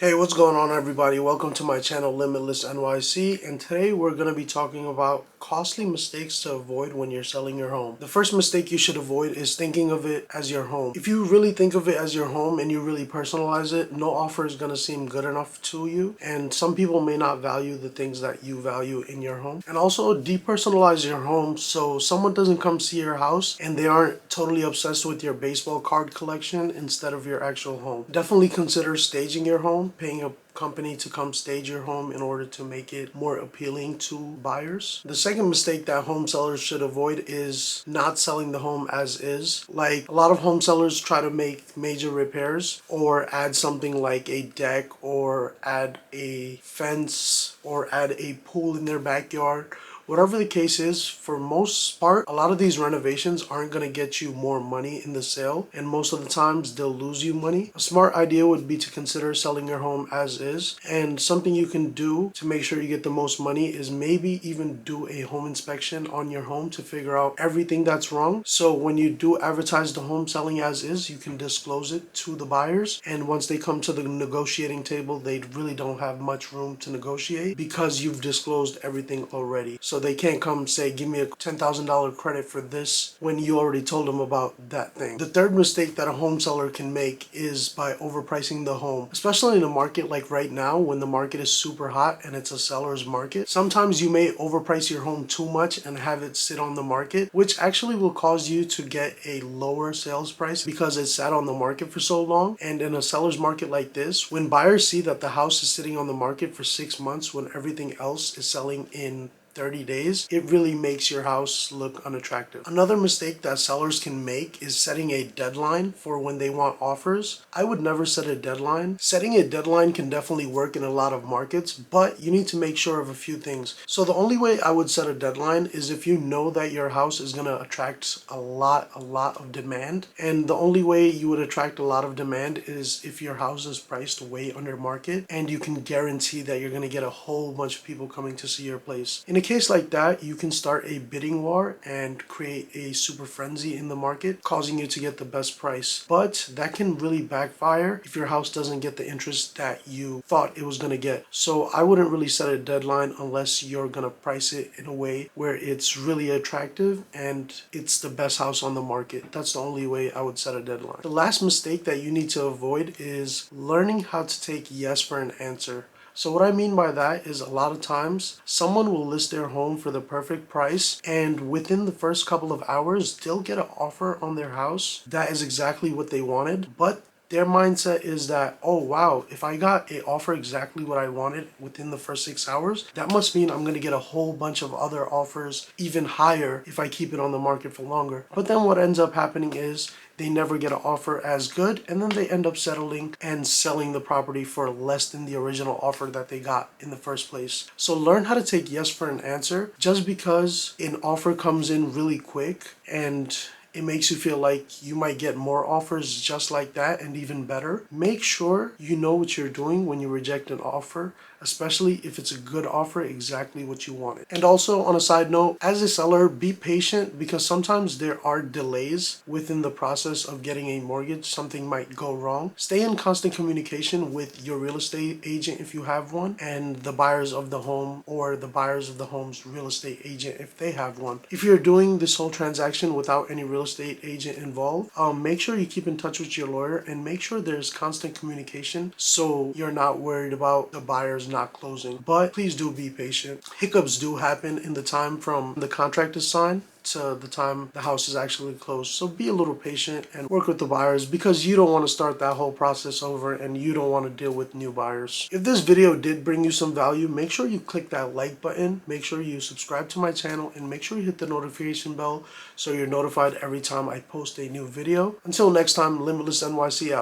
Hey, what's going on everybody? Welcome to my channel Limitless NYC, and today we're going to be talking about costly mistakes to avoid when you're selling your home. The first mistake you should avoid is thinking of it as your home. If you really think of it as your home and you really personalize it, no offer is going to seem good enough to you, and some people may not value the things that you value in your home. And also depersonalize your home so someone doesn't come see your house and they aren't totally obsessed with your baseball card collection instead of your actual home. Definitely consider staging your home, paying a company to come stage your home in order to make it more appealing to buyers. The second mistake that home sellers should avoid is not selling the home as is. Like, a lot of home sellers try to make major repairs or add something like a deck or add a fence or add a pool in their backyard. Whatever the case is, for most part, a lot of these renovations aren't going to get you more money in the sale, and most of the times they'll lose you money. A smart idea would be to consider selling your home as is, and something you can do to make sure you get the most money is maybe even do a home inspection on your home to figure out everything that's wrong. So when you do advertise the home selling as is, you can disclose it to the buyers, and once they come to the negotiating table, they really don't have much room to negotiate because you've disclosed everything already. So they can't come say, give me a $10,000 credit for this when you already told them about that thing. The third mistake that a home seller can make is by overpricing the home, especially in a market like right now when the market is super hot and it's a seller's market. Sometimes you may overprice your home too much and have it sit on the market, which actually will cause you to get a lower sales price because it sat on the market for so long. And in a seller's market like this, when buyers see that the house is sitting on the market for 6 months when everything else is selling in 30 days, it really makes your house look unattractive. Another mistake that sellers can make is setting a deadline for when they want offers. I would never set a deadline. Setting a deadline can definitely work in a lot of markets, but you need to make sure of a few things. So the only way I would set a deadline is if you know that your house is going to attract a lot of demand. And the only way you would attract a lot of demand is if your house is priced way under market and you can guarantee that you're going to get a whole bunch of people coming to see your place. In a case like that, you can start a bidding war and create a super frenzy in the market, causing you to get the best price. But that can really backfire if your house doesn't get the interest that you thought it was going to get. So I wouldn't really set a deadline unless you're going to price it in a way where it's really attractive and it's the best house on the market. That's the only way I would set a deadline. The last mistake that you need to avoid is learning how to take yes for an answer. So what I mean by that is a lot of times someone will list their home for the perfect price, and within the first couple of hours they'll get an offer on their house that is exactly what they wanted, but their mindset is that, oh wow, if I got an offer exactly what I wanted within the first 6 hours, that must mean I'm going to get a whole bunch of other offers even higher if I keep it on the market for longer. But then what ends up happening is they never get an offer as good, and then they end up settling and selling the property for less than the original offer that they got in the first place. So learn how to take yes for an answer. Just because an offer comes in really quick and it makes you feel like you might get more offers just like that and even better, make sure you know what you're doing when you reject an offer, especially if it's a good offer, exactly what you wanted. And also, on a side note, as a seller, be patient because sometimes there are delays within the process of getting a mortgage. Something might go wrong. Stay in constant communication with your real estate agent if you have one, and the buyers of the home or the buyers of the home's real estate agent if they have one. If you're doing this whole transaction without any real estate agent involved, make sure you keep in touch with your lawyer and make sure there's constant communication so you're not worried about the buyers not closing. But please do be patient. Hiccups do happen in the time from the contract is signed to the time the house is actually closed. So be a little patient and work with the buyers because you don't want to start that whole process over and you don't want to deal with new buyers. If this video did bring you some value, make sure you click that like button, make sure you subscribe to my channel, and make sure you hit the notification bell so you're notified every time I post a new video. Until next time, Limitless NYC out.